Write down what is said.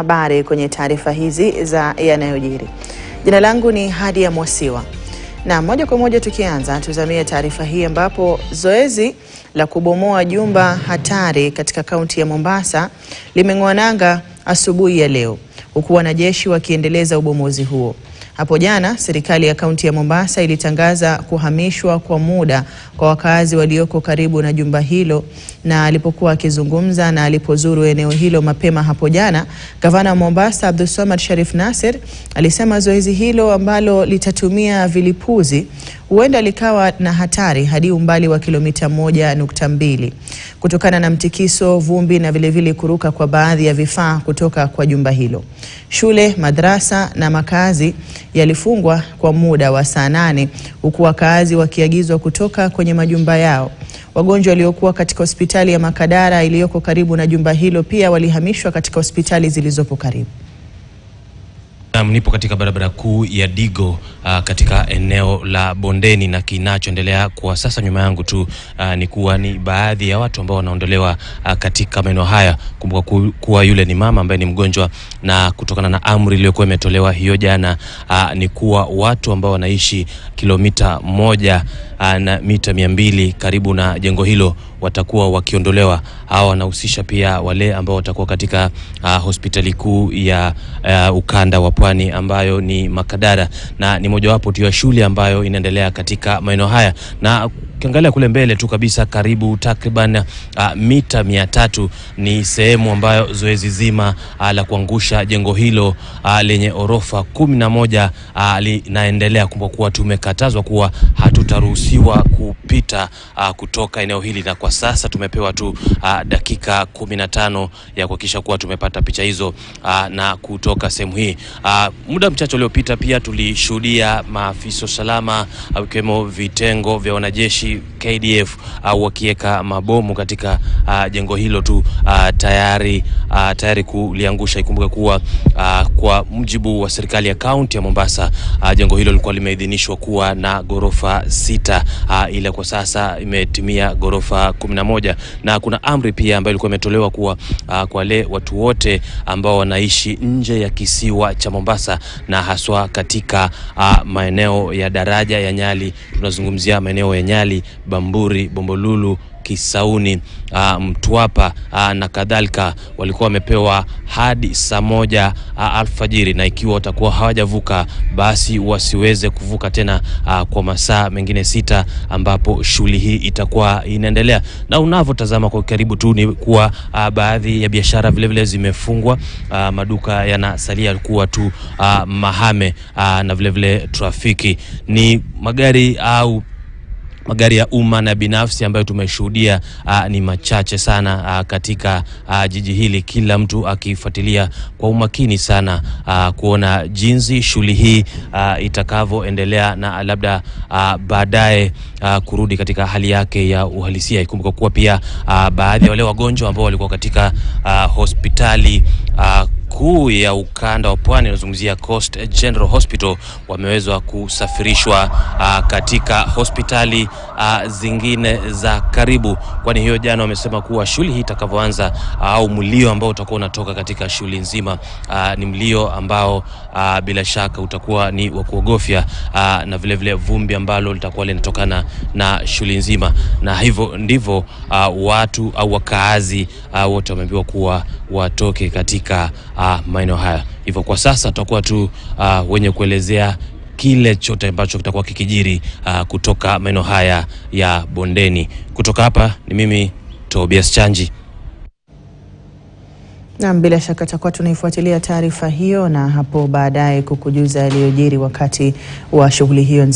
Habari kwenye taarifa hizi za yanayojiri. Jina langu ni Hadia Mwasiwa. Na moja kwa moja tukianza tuzamie taarifa hii ambapo zoezi la kubomoa jumba hatari katika kaunti ya Mombasa limeng'oa nanga asubuhi ya leo, huku wanajeshi wakiendeleza ubomozi huo. Hapo jana serikali ya kaunti ya Mombasa ilitangaza kuhamishwa kwa muda kwa wakazi walioko karibu na jumba hilo, na alipokuwa akizungumza na alipozuru eneo hilo mapema hapo jana, gavana wa Mombasa Abdulswamad Sharif Nassir alisema zoezi hilo ambalo litatumia vilipuzi huenda likawa na hatari hadi umbali wa kilomita 1.2 kutokana na mtikiso, vumbi na vilevile kuruka kwa baadhi ya vifaa kutoka kwa jumba hilo. Shule, madrasa na makazi yalifungwa kwa muda wa saa 8 huku wakazi wakiagizwa kutoka kwenye majumba yao. Wagonjwa waliokuwa katika hospitali ya Makadara iliyoko karibu na jumba hilo pia walihamishwa katika hospitali zilizopo karibu. Nipo katika barabara kuu ya Digo katika eneo la Bondeni, na kinachoendelea kwa sasa nyuma yangu tu ni baadhi ya watu ambao wanaondolewa katika maeneo haya. Kumbuka kuwa yule ni mama ambaye ni mgonjwa, na kutokana na amri iliyokuwa imetolewa hiyo jana ni kuwa watu ambao wanaishi kilomita 1 na mita 200 karibu na jengo hilo watakuwa wakiondolewa. Hawa wanahusisha pia wale ambao watakuwa katika hospitali kuu ya ukanda wa Pwani ambayo ni Makadara, na ni mojawapo tu ya shule ambayo inaendelea katika maeneo haya. Na ukiangalia kule mbele tu kabisa karibu takriban mita 300 ni sehemu ambayo zoezi zima la kuangusha jengo hilo lenye orofa 11 linaendelea. Kumbuka tumekatazwa kuwa hatutaruhusiwa kupita kutoka eneo hili, na kwa sasa tumepewa tu dakika 15 ya kuhakikisha kuwa tumepata picha hizo na kutoka sehemu hii. Muda mchache uliopita pia tulishuhudia maafisa usalama ikiwemo vitengo vya wanajeshi KDF wakiweka mabomu katika jengo hilo tu tayari kuliangusha. Ikumbuke kuwa kwa mujibu wa serikali ya kaunti ya Mombasa jengo hilo lilikuwa limeidhinishwa kuwa na ghorofa 6, ila kwa sasa imetimia ghorofa 11, na kuna amri pia ambayo ilikuwa imetolewa kuwa kwa wale watu wote ambao wanaishi nje ya kisiwa cha Mombasa na haswa katika maeneo ya daraja ya Nyali, tunazungumzia maeneo ya Nyali, Bamburi, Bombolulu, Kisauni, Mtwapa na kadhalika, walikuwa wamepewa hadi saa 1 alfajiri, na ikiwa watakuwa hawajavuka basi wasiweze kuvuka tena kwa masaa mengine 6 ambapo shughuli hii itakuwa inaendelea. Na unavyotazama kwa karibu tu ni kuwa baadhi ya biashara vile vile zimefungwa, maduka yanasalia kuwa tu mahame, na vile vile trafiki ni magari ya umma na binafsi ambayo tumeshuhudia ni machache sana katika jiji hili, kila mtu akifuatilia kwa umakini sana kuona jinsi shughuli hii itakavyoendelea, na labda baadaye kurudi katika hali yake ya uhalisia. Ikumbuka kuwa pia baadhi ya wale wagonjwa ambao walikuwa katika hospitali kuu ya ukanda wa Pwani, nazungumzia Coast General Hospital, wamewezwa kusafirishwa katika hospitali zingine za karibu, kwani hiyo jana wamesema kuwa shughuli hii itakavyoanza au mlio ambao utakuwa unatoka katika shughuli nzima ni mlio ambao bila shaka utakuwa ni wa kuogofya, na vile vile vumbi ambalo litakuwa linatokana na shughuli nzima, na hivyo ndivyo watu au wakaazi wote wameambiwa kuwa watoke katika maeneo haya. Hivyo kwa sasa tutakuwa tu wenye kuelezea kile chote ambacho kitakuwa kikijiri kutoka maeneo haya ya Bondeni. Kutoka hapa ni mimi Tobias Chanji. Na bila shaka tutakuwa tunaifuatilia taarifa hiyo na hapo baadaye kukujuza yaliyojiri wakati wa shughuli hiyo.